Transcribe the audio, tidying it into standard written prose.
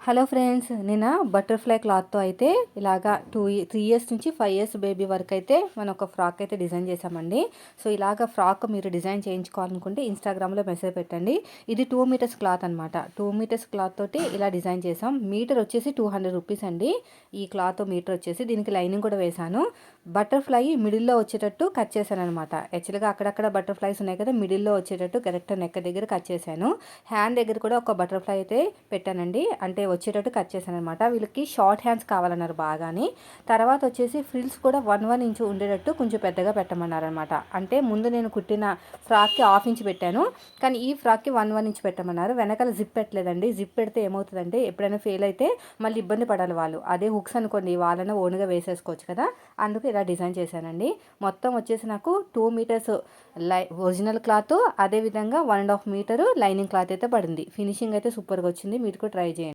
Hello friends, నేను butterfly క్లాత్తో అయితే ఇలాగా 3 ఇయర్స్ నుంచి 5 ఇయర్స్ బేబీ వరకు అయితే మనం ఒక ఫ్రాక్ అయితే డిజైన్ చేసామండి. సో ఇలాగ ఫ్రాక్ మీరు డిజైన్ చేయించుకోవాలనుకుంటే ఇన్స్టాగ్రామ్లో మెసేజ్ పెట్టండి. ఇది 2 మీటర్స్ క్లాత్ అనమాట. 2 మీటర్స్ క్లాత్ తోటి ఇలా డిజైన్ చేసాం. మీటర్ వచ్చేసి 200 రూపీస్ అండి. ఈ క్లాత్ మీటర్ వచ్చేసి దీనికి లైనింగ్ కూడా వేశాను. బటర్ఫ్లై మిడిల్లో వచ్చేటట్టు కట్ చేశాను అనమాట. యాక్చువల్గా అక్కడక్కడ బటర్ఫ్లైస్ ఉన్నాయి కదా, మిడిల్లో వచ్చేటట్టు కరెక్ట్ నెక్ దగ్గర కట్ చేశాను. హ్యాండ్ దగ్గర కూడా ఒక బటర్ఫ్లై అయితే పెట్టానండి, అంటే వచ్చేటట్టు కట్ చేశాను అనమాట. వీళ్ళకి షార్ట్ హ్యాండ్స్ కావాలన్నారు బాగాని. తర్వాత వచ్చేసి ఫ్రిల్స్ కూడా 1 ఇంచు ఉండేటట్టు కొంచెం పెద్దగా పెట్టమన్నారనమాట. అంటే ముందు నేను కుట్టిన ఫ్రాక్కి 1/2 ఇంచ్ పెట్టాను, కానీ ఈ ఫ్రాక్కి 1 ఇంచ్ పెట్టమన్నారు. వెనకాల జిప్ పెట్టలేదండి. జిప్ పెడితే ఏమవుతుందంటే ఎప్పుడైనా ఫెయిల్ అయితే మళ్ళీ ఇబ్బంది పడాలి వాళ్ళు. అదే హుక్స్ అనుకోండి, వాళ్ళని ఓన్గా వేసేసుకోవచ్చు కదా, అందుకు ఇలా డిజైన్ చేశానండి. మొత్తం వచ్చేసి నాకు 2 మీటర్స్ ఒరిజినల్ క్లాత్, అదేవిధంగా 1.5 మీటరు లైనింగ్ క్లాత్ అయితే పడింది. ఫినిషింగ్ అయితే సూపర్గా వచ్చింది. మీరు కూడా ట్రై చేయండి.